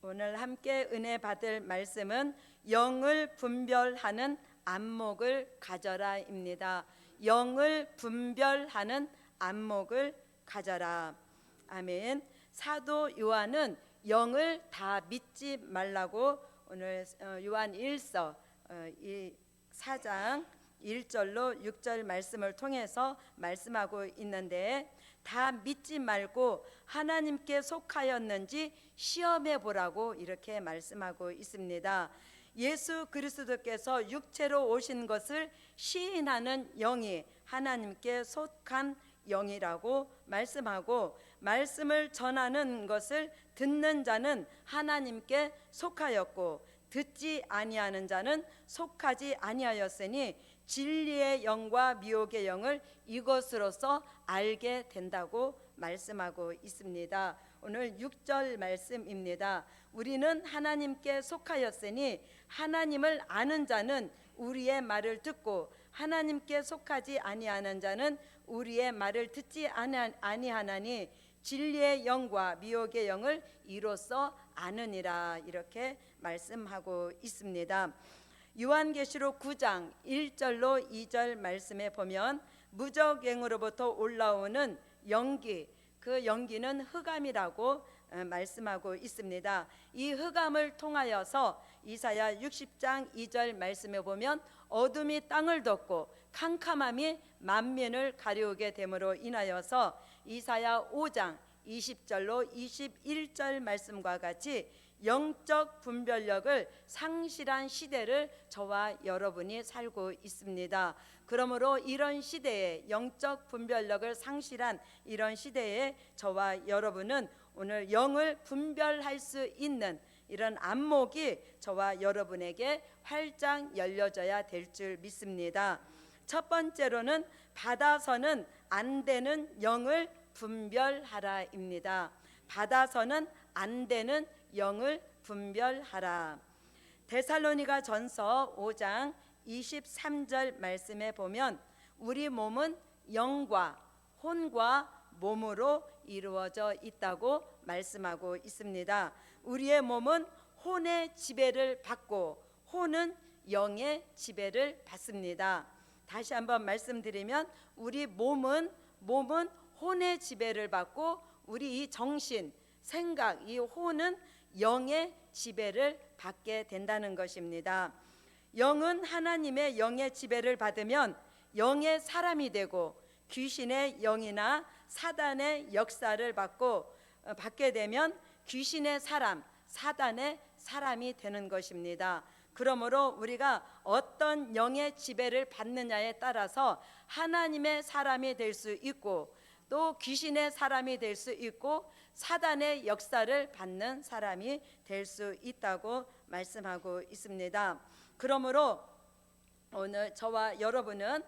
오늘 함께 은혜 받을 말씀은 영을 분별하는 안목을 가져라입니다. 영을 분별하는 안목을 가져라. 아멘. 사도 요한은 영을 다 믿지 말라고 오늘 요한 1서 4장 1절로 6절 말씀을 통해서 말씀하고 있는데, 다 믿지 말고 하나님께 속하였는지 시험해 보라고 이렇게 말씀하고 있습니다. 예수 그리스도께서 육체로 오신 것을 시인하는 영이 하나님께 속한 영이라고 말씀하고, 말씀을 전하는 것을 듣는 자는 하나님께 속하였고 듣지 아니하는 자는 속하지 아니하였으니 진리의 영과 미혹의 영을 이것으로서 알게 된다고 말씀하고 있습니다. 오늘 6절 말씀입니다. 우리는 하나님께 속하였으니 하나님을 아는 자는 우리의 말을 듣고 하나님께 속하지 아니하는 자는 우리의 말을 듣지 아니하나니 진리의 영과 미혹의 영을 이로써 아느니라, 이렇게 말씀하고 있습니다. 요한계시록 9장 1절로 2절 말씀에 보면 무적행으로부터 올라오는 연기, 그 연기는 흑암이라고 말씀하고 있습니다. 이 흑암을 통하여서 이사야 60장 2절 말씀에 보면 어둠이 땅을 덮고 캄캄함이 만민을 가리우게 됨으로 인하여서 이사야 5장 20절로 21절 말씀과 같이 영적 분별력을 상실한 시대를 저와 여러분이 살고 있습니다. 그러므로 이런 시대에, 영적 분별력을 상실한 이런 시대에 저와 여러분은 오늘 영을 분별할 수 있는 이런 안목이 저와 여러분에게 활짝 열려져야 될 줄 믿습니다. 첫 번째로는 받아서는 안 되는 영을 분별하라입니다. 받아서는 안 되는 영을 분별하라. 데살로니가 전서 5장 23절 말씀에 보면 우리 몸은 영과 혼과 몸으로 이루어져 있다고 말씀하고 있습니다. 우리의 몸은 혼의 지배를 받고 혼은 영의 지배를 받습니다. 다시 한번 말씀드리면 우리 몸은 혼의 지배를 받고 우리 이 정신, 생각, 이 혼은 영의 지배를 받게 된다는 것입니다. 영은 하나님의 영의 지배를 받으면 영의 사람이 되고 귀신의 영이나 사단의 역사를 받게 되면 귀신의 사람, 사단의 사람이 되는 것입니다. 그러므로 우리가 어떤 영의 지배를 받느냐에 따라서 하나님의 사람이 될 수 있고 또 귀신의 사람이 될 수 있고 사단의 역사를 받는 사람이 될 수 있다고 말씀하고 있습니다. 그러므로 오늘 저와 여러분은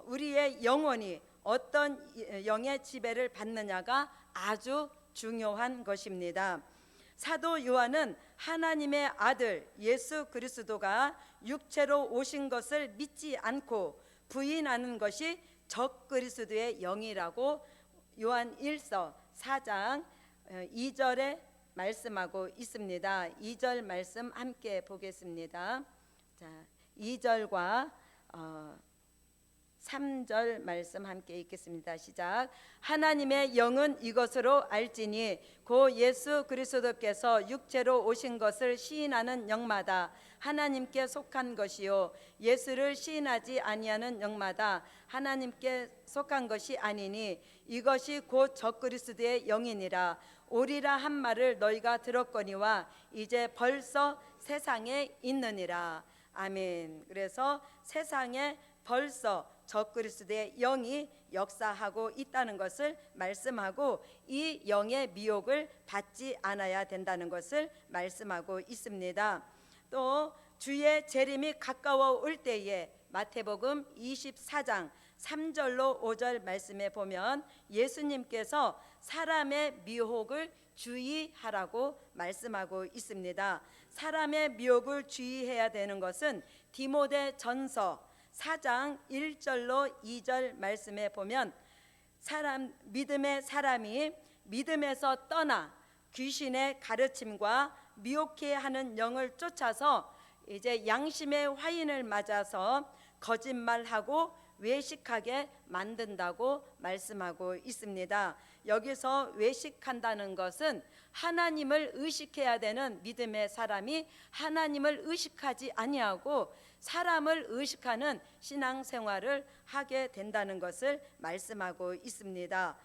우리의 영혼이 어떤 영의 지배를 받느냐가 아주 중요한 것입니다. 사도 요한은 하나님의 아들 예수 그리스도가 육체로 오신 것을 믿지 않고 부인하는 것이 적그리스도의 영이라고 요한 1서 4장 2절에 말씀하고 있습니다. 2절 말씀 함께 보겠습니다. 자, 2절과 3절 말씀 함께 읽겠습니다. 시작. 하나님의 영은 이것으로 알지니 고 예수 그리스도께서 육체로 오신 것을 시인하는 영마다 하나님께 속한 것이요 예수를 시인하지 아니하는 영마다 하나님께 속한 것이 아니니 이것이 곧 적그리스도의 영이니라. 오리라 한 말을 너희가 들었거니와 이제 벌써 세상에 있느니라. 아멘. 그래서 세상에 벌써 적그리스도의 영이 역사하고 있다는 것을 말씀하고 이 영의 미혹을 받지 않아야 된다는 것을 말씀하고 있습니다. 또 주의 재림이 가까워 올 때에 마태복음 24장 3절로 5절 말씀에 보면 예수님께서 사람의 미혹을 주의하라고 말씀하고 있습니다. 사람의 미혹을 주의해야 되는 것은 디모데 전서 4장 1절로 2절 말씀에 보면 믿음의 사람이 믿음에서 떠나 귀신의 가르침과 미혹해 하는 영을 쫓아서 이제 양심의 화인을 맞아서 거짓말하고 외식하게 만든다고 말씀하고 있습니다. 여기서 외식한다는 것은 하나님을 의식해야 되는 믿음의 사람이 하나님을 의식하지 아니하고 사람을 의식하는 신앙생활을 하게 된다는 것을 말씀하고 있습니다.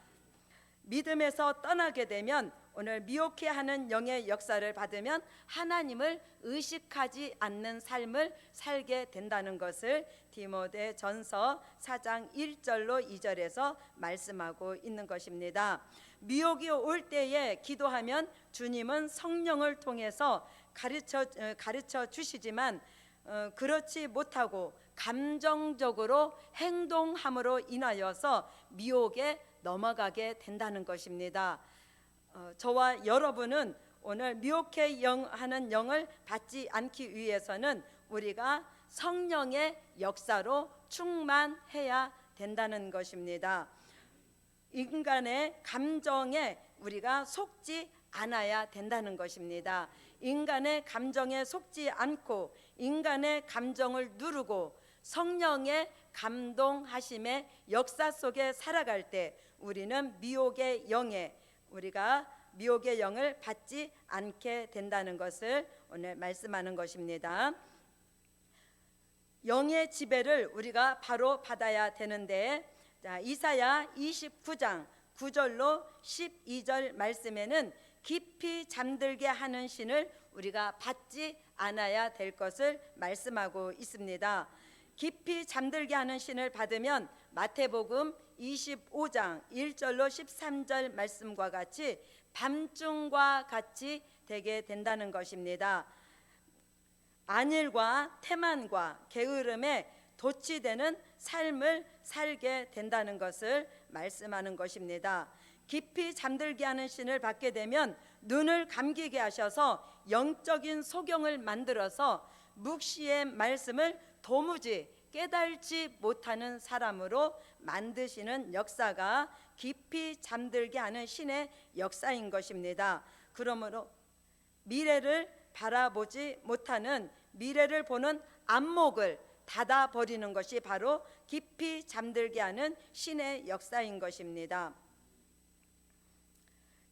믿음에서 떠나게 되면 오늘 미혹해 하는 영의 역사를 받으면 하나님을 의식하지 않는 삶을 살게 된다는 것을 디모데전서 4장 1절로 2절에서 말씀하고 있는 것입니다. 미혹이 올 때에 기도하면 주님은 성령을 통해서 가르쳐 주시지만 그렇지 못하고 감정적으로 행동함으로 인하여서 미혹에 넘어가게 된다는 것입니다. 저와 여러분은 오늘 미혹해 하는 영을 받지 않기 위해서는 우리가 성령의 역사로 충만해야 된다는 것입니다. 인간의 감정에 우리가 속지 않아야 된다는 것입니다. 인간의 감정에 속지 않고 인간의 감정을 누르고 성령의 감동하심의 역사 속에 살아갈 때 우리는 미혹의 영을 받지 않게 된다는 것을 오늘 말씀하는 것입니다. 영의 지배를 우리가 바로 받아야 되는데, 이사야 29장 9절로 12절 말씀에는 깊이 잠들게 하는 신을 우리가 받지 않아야 될 것을 말씀하고 있습니다. 깊이 잠들게 하는 신을 받으면 마태복음 25장 1절로 13절 말씀과 같이 밤중과 같이 되게 된다는 것입니다. 안일과 태만과 게으름에 도취되는 삶을 살게 된다는 것을 말씀하는 것입니다. 깊이 잠들게 하는 신을 받게 되면 눈을 감기게 하셔서 영적인 소경을 만들어서 묵시의 말씀을 도무지 깨달지 못하는 사람으로 만드시는 역사가 깊이 잠들게 하는 신의 역사인 것입니다. 그러므로 미래를 바라보지 못하는, 미래를 보는 안목을 닫아버리는 것이 바로 깊이 잠들게 하는 신의 역사인 것입니다.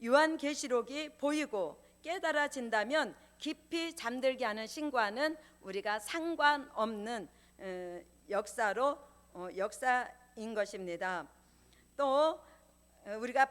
요한계시록이 보이고 깨달아진다면 깊이 잠들게 하는 신과는 우리가 상관없는 역사인 것입니다. 또 우리가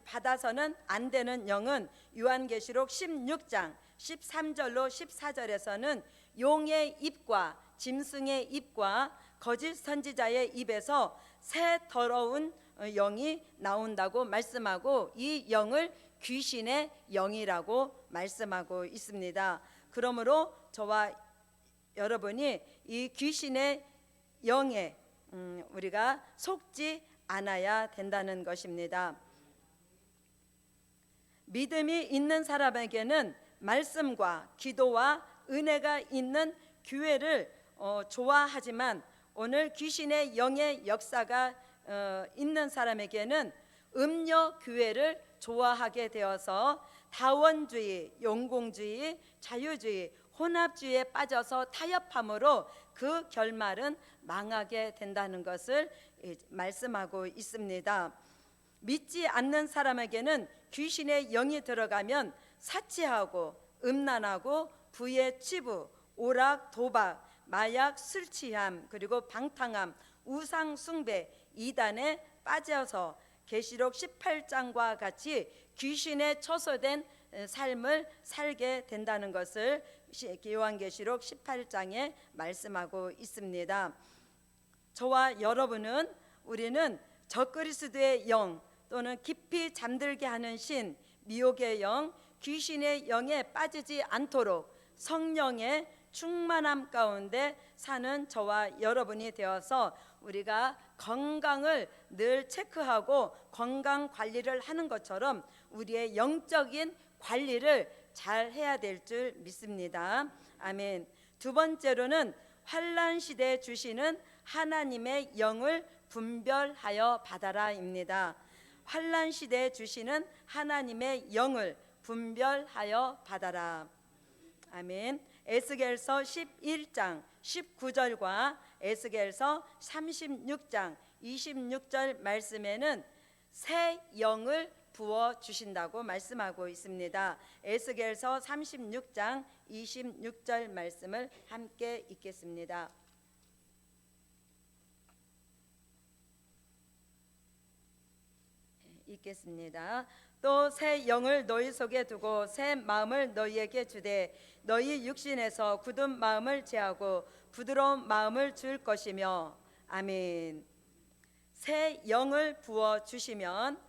받아서는 안 되는 영은 요한계시록 16장 13절로 14절에서는 용의 입과 짐승의 입과 거짓 선지자의 입에서 새 더러운 영이 나온다고 말씀하고, 이 영을 귀신의 영이라고 말씀하고 있습니다. 그러므로 저와 여러분이 이 귀신의 영에 우리가 속지 않아야 된다는 것입니다. 믿음이 있는 사람에게는 말씀과 기도와 은혜가 있는 교회를 좋아하지만 오늘 귀신의 영의 역사가 있는 사람에게는 음녀 교회를 좋아하게 되어서 다원주의, 용공주의, 자유주의, 혼합주의에 빠져서 타협함으로 그 결말은 망하게 된다는 것을 말씀하고 있습니다. 믿지 않는 사람에게는 귀신의 영이 들어가면 사치하고 음란하고 부의 치부, 오락, 도박, 마약, 술 취함, 그리고 방탕함, 우상 숭배, 이단에 빠져서 계시록 18장과 같이 귀신에 처소된 삶을 살게 된다는 것을 요한계시록 18장에 말씀하고 있습니다. 저와 여러분은, 우리는 적그리스도의 영 또는 깊이 잠들게 하는 신, 미혹의 영, 귀신의 영에 빠지지 않도록 성령의 충만함 가운데 사는 저와 여러분이 되어서 우리가 건강을 늘 체크하고 건강 관리를 하는 것처럼 우리의 영적인 관리를 잘 해야 될 줄 믿습니다. 아멘. 두 번째로는 환난 시대에 주시는 하나님의 영을 분별하여 받아라입니다. 환난 시대에 주시는 하나님의 영을 분별하여 받아라. 아멘. 에스겔서 11장 19절과 에스겔서 36장 26절 말씀에는 새 영을 부어 주신다고 말씀하고 있습니다. 에스겔서 36장 26절 말씀을 함께 읽겠습니다. 읽겠습니다. 또 새 영을 너희 속에 두고 새 마음을 너희에게 주되 너희 육신에서 굳은 마음을 제하고 부드러운 마음을 줄 것이며. 아멘. 새 영을 부어 주시면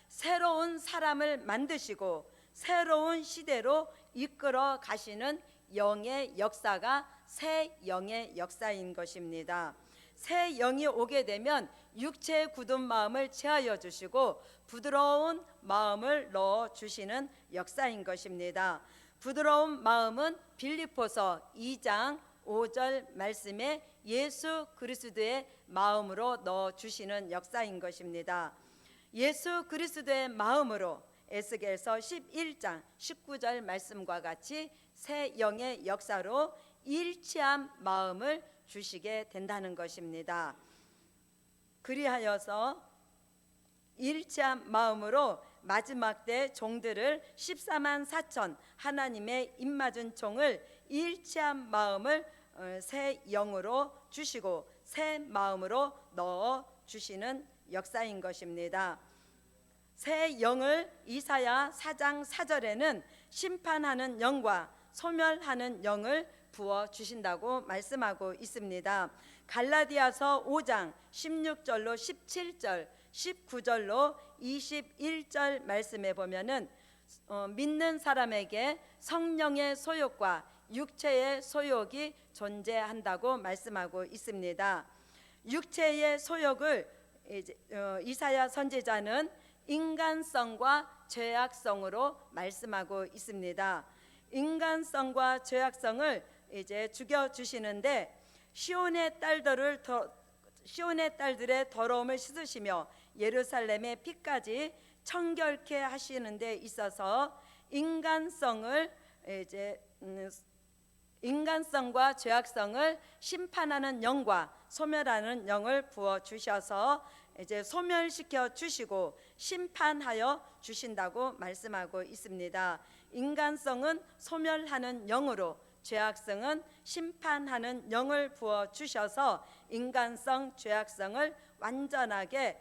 새로운 사람을 만드시고 새로운 시대로 이끌어 가시는 영의 역사가 새 영의 역사인 것입니다. 새 영이 오게 되면 육체의 굳은 마음을 제하여 주시고 부드러운 마음을 넣어 주시는 역사인 것입니다. 부드러운 마음은 빌립보서 2장 5절 말씀에 예수 그리스도의 마음으로 넣어 주시는 역사인 것입니다. 예수 그리스도의 마음으로 에스겔서 11장 19절 말씀과 같이 새 영의 역사로 일치한 마음을 주시게 된다는 것입니다. 그리하여서 일치한 마음으로 마지막 때 종들을 14만 4천 하나님의 입맞은 종을 일치한 마음을 새 영으로 주시고 새 마음으로 넣어 주시는 역사인 것입니다. 새 영을 이사야 4장 4절에는 심판하는 영과 소멸하는 영을 부어 주신다고 말씀하고 있습니다. 갈라디아서 5장 16절로 17절 19절로 21절 말씀에 보면은 믿는 사람에게 성령의 소욕과 육체의 소욕이 존재한다고 말씀하고 있습니다. 육체의 소욕을 이사야 선지자는 인간성과 죄악성으로 말씀하고 있습니다. 인간성과 죄악성을 이제 죽여 주시는데 시온의 딸들의 더러움을 씻으시며 예루살렘의 피까지 청결케 하시는 데 있어서 인간성과 죄악성을 심판하는 영과 소멸하는 영을 부어 주셔서 이제 소멸시켜 주시고 심판하여 주신다고 말씀하고 있습니다. 인간성은 소멸하는 영으로 죄악성은 심판하는 영을 부어 주셔서 인간성, 죄악성을 완전하게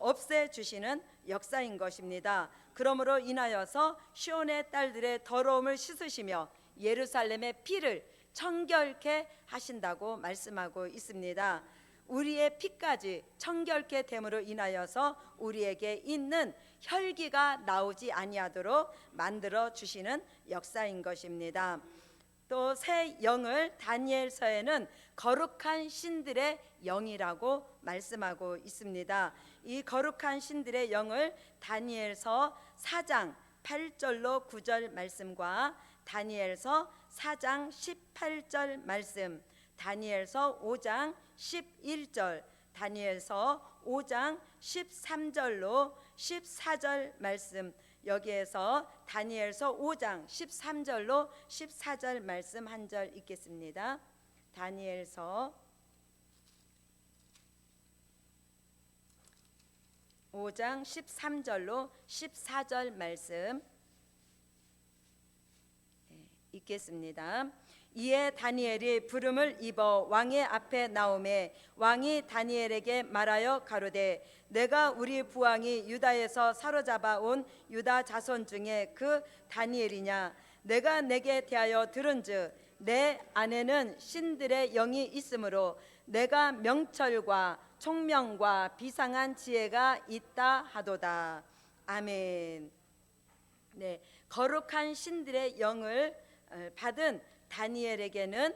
없애 주시는 역사인 것입니다. 그러므로 인하여서 시온의 딸들의 더러움을 씻으시며 예루살렘의 피를 청결케 하신다고 말씀하고 있습니다. 우리의 피까지 청결케 됨으로 인하여서 우리에게 있는 혈기가 나오지 아니하도록 만들어 주시는 역사인 것입니다. 또 새 영을 다니엘서에는 거룩한 신들의 영이라고 말씀하고 있습니다. 이 거룩한 신들의 영을 다니엘서 4장 8절로 9절 말씀과 다니엘서 4장 18절 말씀, 다니엘서 5장 11절, 다니엘서 5장 13절로 14절 말씀, 여기에서 다니엘서 5장 13절로 14절 말씀 한 절 읽겠습니다. 다니엘서 5장 13절로 14절 말씀 읽겠습니다. 이에 다니엘이 부름을 입어 왕의 앞에 나오매 왕이 다니엘에게 말하여 가로되 내가 우리 부왕이 유다에서 사로잡아 온 유다 자손 중에 그 다니엘이냐. 내가 내게 대하여 들은즉 내 안에는 신들의 영이 있으므로 내가 명철과 총명과 비상한 지혜가 있다 하도다. 아멘. 네, 거룩한 신들의 영을 받은 다니엘에게는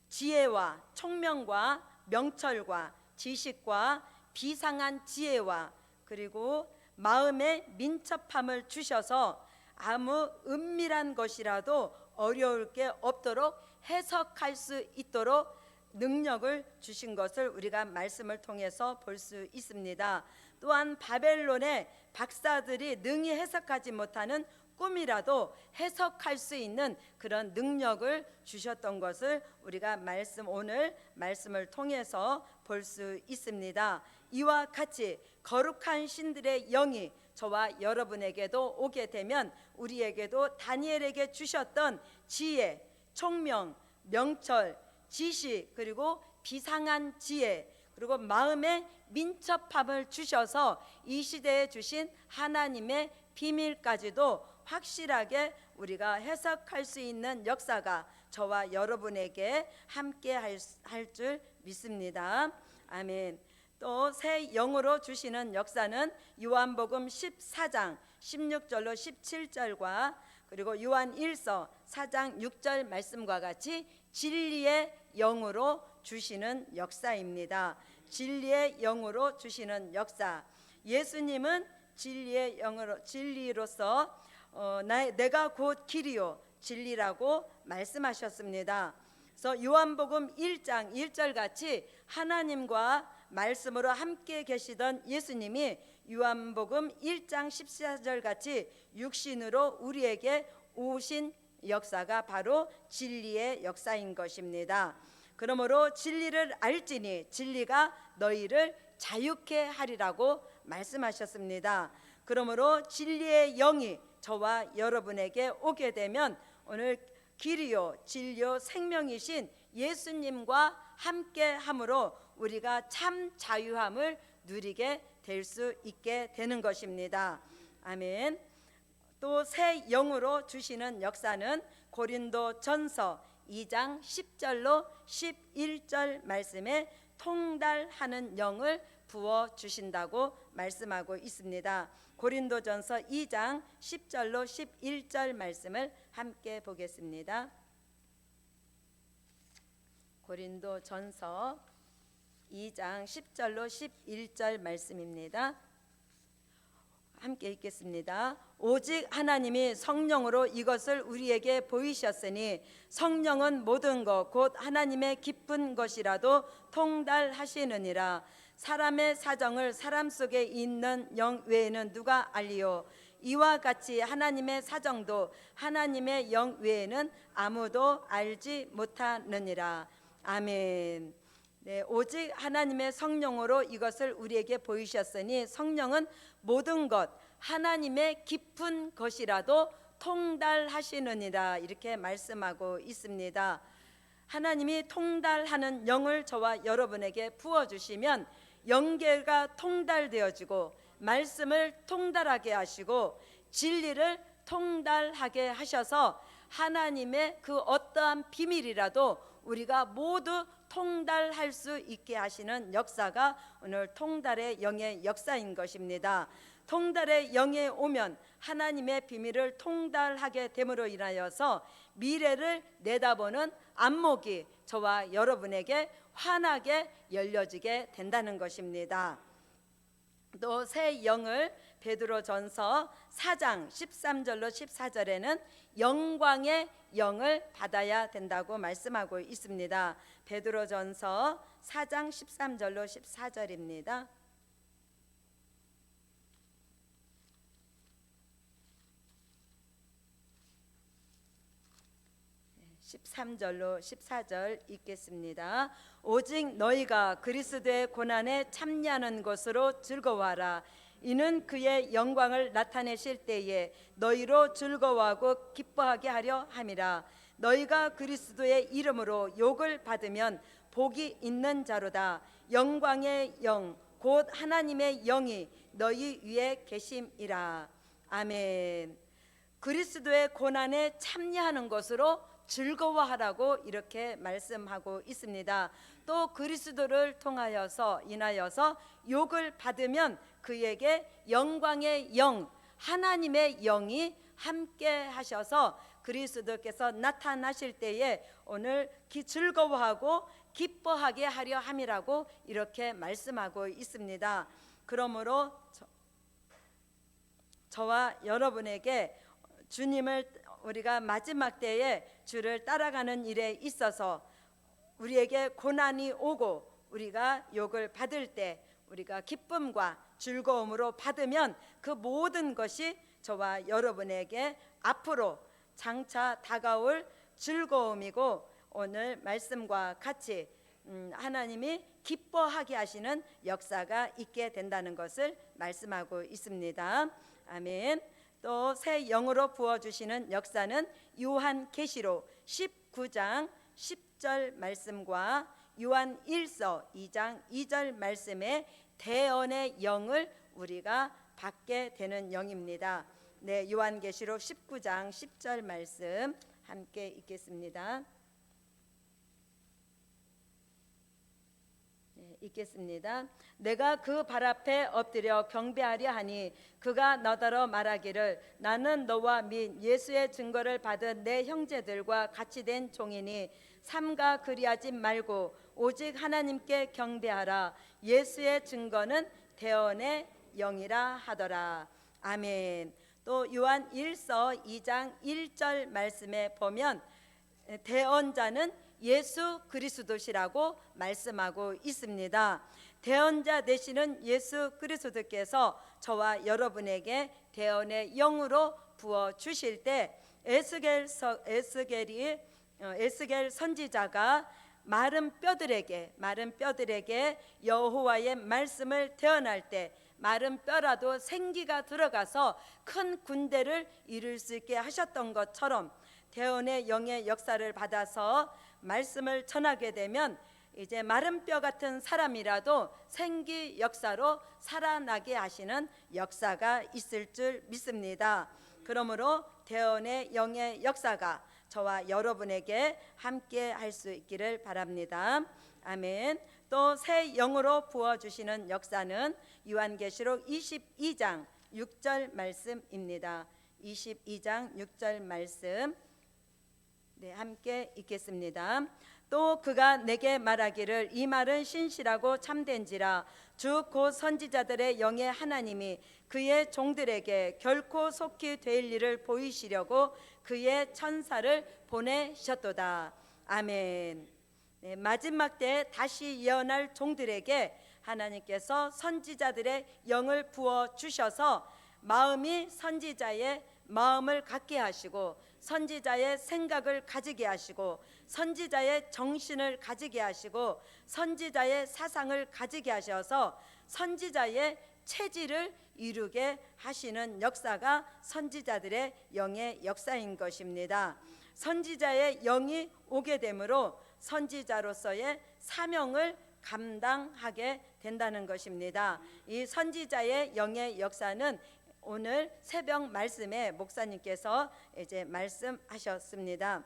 지혜와 총명과 명철과 지식과 비상한 지혜와 그리고 마음의 민첩함을 주셔서 아무 은밀한 것이라도 어려울 게 없도록 해석할 수 있도록 능력을 주신 것을 우리가 말씀을 통해서 볼 수 있습니다. 또한 바벨론의 박사들이 능히 해석하지 못하는 꿈이라도 해석할 수 있는 그런 능력을 주셨던 것을 우리가 오늘 말씀을 통해서 볼 수 있습니다. 이와 같이 거룩한 신들의 영이 저와 여러분에게도 오게 되면 우리에게도 다니엘에게 주셨던 지혜, 총명, 명철, 지식, 그리고 비상한 지혜, 그리고 마음의 민첩함을 주셔서 이 시대에 주신 하나님의 비밀까지도 확실하게 우리가 해석할 수 있는 역사가 저와 여러분에게 함께 할 줄 믿습니다. 아멘. 또 새 영으로 주시는 역사는 요한복음 14장 16절로 17절과 그리고 요한 1서 4장 6절 말씀과 같이 진리의 영으로 주시는 역사입니다. 진리의 영으로 주시는 역사. 예수님은 진리의 영으로 진리로서 내가 곧 길이요 진리라고 말씀하셨습니다. 그래서 요한복음 1장 1절 같이 하나님과 말씀으로 함께 계시던 예수님이 요한복음 1장 14절 같이 육신으로 우리에게 오신 역사가 바로 진리의 역사인 것입니다. 그러므로 진리를 알지니 진리가 너희를 자유케 하리라고 말씀하셨습니다. 그러므로 진리의 영이 저와 여러분에게 오게 되면 오늘 길이요 진리요 생명이신 예수님과 함께 함으로 우리가 참 자유함을 누리게 될 수 있게 되는 것입니다. 아멘. 또 새 영으로 주시는 역사는 고린도전서 2장 10절로 11절 말씀에 통달하는 영을 부어 주신다고 말씀하고 있습니다. 고린도전서 2장 10절로 11절 말씀을 함께 보겠습니다. 고린도전서 2장 10절로 11절 말씀입니다. 함께 읽겠습니다. 오직 하나님이 성령으로 이것을 우리에게 보이셨으니 성령은 모든 것 곧 하나님의 깊은 것이라도 통달하시느니라. 사람의 사정을 사람 속에 있는 영 외에는 누가 알리요? 이와 같이 하나님의 사정도 하나님의 영 외에는 아무도 알지 못하느니라. 아멘. 네, 오직 하나님의 성령으로 이것을 우리에게 보이셨으니 성령은 모든 것 하나님의 깊은 것이라도 통달하시느니라 이렇게 말씀하고 있습니다. 하나님이 통달하는 영을 저와 여러분에게 부어주시면 영계가 통달되어지고 말씀을 통달하게 하시고 진리를 통달하게 하셔서 하나님의 그 어떠한 비밀이라도 우리가 모두 통달할 수 있게 하시는 역사가 오늘 통달의 영의 역사인 것입니다. 통달의 영에 오면 하나님의 비밀을 통달하게 됨으로 인하여서 미래를 내다보는 안목이 저와 여러분에게 환하게 열려지게 된다는 것입니다. 또 새 영을 베드로전서 4장 13절로 14절에는 영광의 영을 받아야 된다고 말씀하고 있습니다. 베드로전서 4장 13절로 14절입니다. 13절로 14절 읽겠습니다. 오직 너희가 그리스도의 고난에 참여하는 것으로 즐거워하라. 이는 그의 영광을 나타내실 때에 너희로 즐거워하고 기뻐하게 하려 함이라. 너희가 그리스도의 이름으로 욕을 받으면 복이 있는 자로다. 영광의 영 곧 하나님의 영이 너희 위에 계심이라. 아멘. 그리스도의 고난에 참여하는 것으로 즐거워하라고 이렇게 말씀하고 있습니다. 또 그리스도를 통하여서 인하여서 욕을 받으면 그에게 영광의 영 하나님의 영이 함께 하셔서 그리스도께서 나타나실 때에 오늘 즐거워하고 기뻐하게 하려 함이라고 이렇게 말씀하고 있습니다. 그러므로 저와 여러분에게 주님을 우리가 마지막 때에 주를 따라가는 일에 있어서 우리에게 고난이 오고 우리가 욕을 받을 때 우리가 기쁨과 즐거움으로 받으면 그 모든 것이 저와 여러분에게 앞으로 장차 다가올 즐거움이고, 오늘 말씀과 같이 하나님이 기뻐하게 하시는 역사가 있게 된다는 것을 말씀하고 있습니다. 아멘. 또 새 영으로 부어주시는 역사는 요한계시록 19장 10절 말씀과 요한 1서 2장 2절 말씀에 대언의 영을 우리가 받게 되는 영입니다. 네, 요한계시록 19장 10절 말씀 함께 읽겠습니다. 읽겠습니다. 내가 그 발 앞에 엎드려 경배하려 하니 그가 너더러 말하기를 나는 너와 및 예수의 증거를 받은 내 형제들과 같이 된 종이니 삼가 그리하지 말고 오직 하나님께 경배하라. 예수의 증거는 대언의 영이라 하더라. 아멘. 또 요한 1서 2장 1절 말씀에 보면 대언자는 예수 그리스도시라고 말씀하고 있습니다. 대언자 되시는 예수 그리스도께서 저와 여러분에게 대언의 영으로 부어 주실 때 에스겔 선지자가 마른 뼈들에게 여호와의 말씀을 대언할 때 마른 뼈라도 생기가 들어가서 큰 군대를 이룰 수 있게 하셨던 것처럼 대언의 영의 역사를 받아서 말씀을 전하게 되면 이제 마른 뼈 같은 사람이라도 생기 역사로 살아나게 하시는 역사가 있을 줄 믿습니다. 그러므로 대언의 영의 역사가 저와 여러분에게 함께 할 수 있기를 바랍니다. 아멘. 또 새 영으로 부어주시는 역사는 요한계시록 22장 6절 말씀입니다. 22장 6절 말씀 함께 읽겠습니다. 또 그가 내게 말하기를 이 말은 신실하고 참된지라 주 곧 선지자들의 영의 하나님이 그의 종들에게 결코 속히 될 일을 보이시려고 그의 천사를 보내셨도다. 아멘. 네, 마지막 때에 다시 예언할 종들에게 하나님께서 선지자들의 영을 부어 주셔서 마음이 선지자의 마음을 갖게 하시고 선지자의 생각을 가지게 하시고 선지자의 정신을 가지게 하시고 선지자의 사상을 가지게 하셔서 선지자의 체질을 이루게 하시는 역사가 선지자들의 영의 역사인 것입니다. 선지자의 영이 오게 되므로 선지자로서의 사명을 감당하게 된다는 것입니다. 이 선지자의 영의 역사는 오늘 새벽 말씀에 목사님께서 이제 말씀하셨습니다.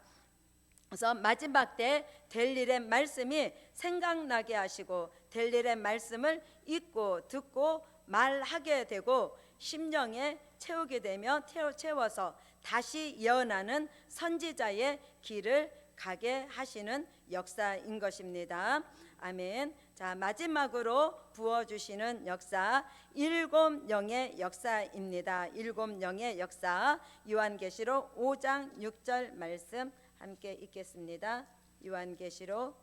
그래서 마지막 때 될 일의 말씀이 생각나게 하시고 될 일의 말씀을 읽고 듣고 말하게 되고 심령에 채우게 되며 채워서 다시 예언하는 선지자의 길을 가게 하시는 역사인 것입니다. 아멘. 자, 마지막으로 부어주시는 역사 일곱 영의 역사입니다. 일곱 영의 역사 요한계시록 5장 6절 말씀 함께 읽겠습니다. 요한계시록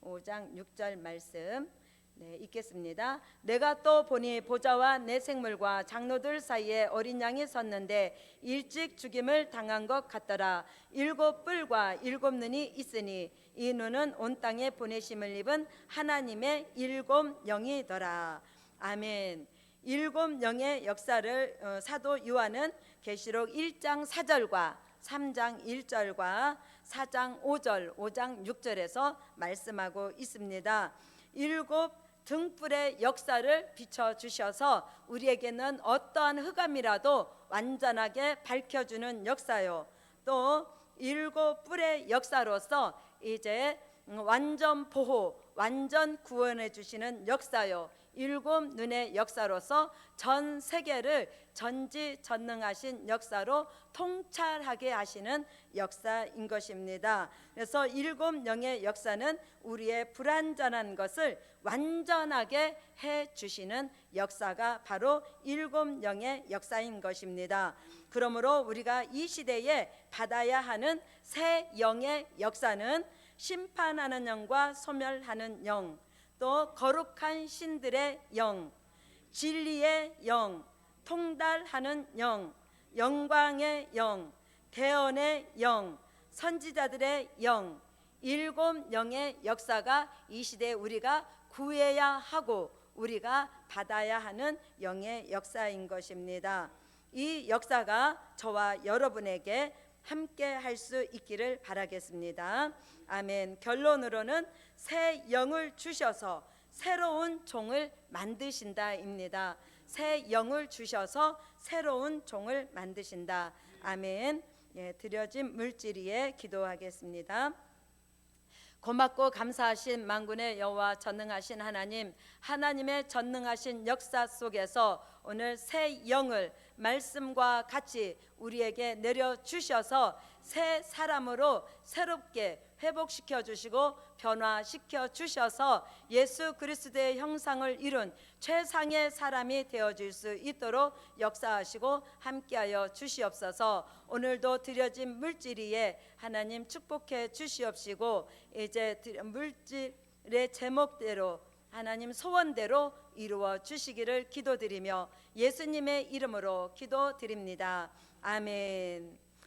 5장 6절 말씀 읽겠습니다. 내가 또 보니 보좌와 내 생물과 장로들 사이에 어린 양이 섰는데 일찍 죽임을 당한 것 같더라. 일곱 뿔과 일곱 눈이 있으니 이 눈은 온 땅에 보내심을 입은 하나님의 일곱 영이더라. 아멘. 일곱 영의 역사를 사도 요한은 계시록 1장 4절과 3장 1절과 4장 5절, 5장 6절에서 말씀하고 있습니다. 일곱 등불의 역사를 비춰주셔서 우리에게는 어떠한 흑암이라도 완전하게 밝혀주는 역사요. 또 일곱 뿔의 역사로서 이제 완전 보호, 완전 구원해 주시는 역사요. 일곱 눈의 역사로서 전 세계를 전지전능하신 역사로 통찰하게 하시는 역사인 것입니다. 그래서 일곱 영의 역사는 우리의 불완전한 것을 완전하게 해 주시는 역사가 바로 일곱 영의 역사인 것입니다. 그러므로 우리가 이 시대에 받아야 하는 새 영의 역사는 심판하는 영과 소멸하는 영, 또 거룩한 신들의 영, 진리의 영, 통달하는 영, 영광의 영, 대언의 영, 선지자들의 영, 일곱 영의 역사가 이 시대에 우리가 구해야 하고 우리가 받아야 하는 영의 역사인 것입니다. 이 역사가 저와 여러분에게 함께 할 수 있기를 바라겠습니다. 아멘. 결론으로는 새 영을 주셔서 새로운 종을 만드신다입니다. 새 영을 주셔서 새로운 종을 만드신다. 아멘. 드려진 물질 위에 기도하겠습니다. 고맙고 감사하신 만군의 여호와 전능하신 하나님, 하나님의 전능하신 역사 속에서 오늘 새 영을 말씀과 같이 우리에게 내려주셔서 새 사람으로 새롭게 회복시켜 주시고 변화시켜 주셔서 예수 그리스도의 형상을 이룬 최상의 사람이 되어질 수 있도록 역사하시고 함께하여 주시옵소서. 오늘도 드려진 물질 위에 하나님 축복해 주시옵시고 이제 물질의 제목대로 하나님 소원대로 이루어 주시기를 기도드리며 예수님의 이름으로 기도드립니다. 아멘.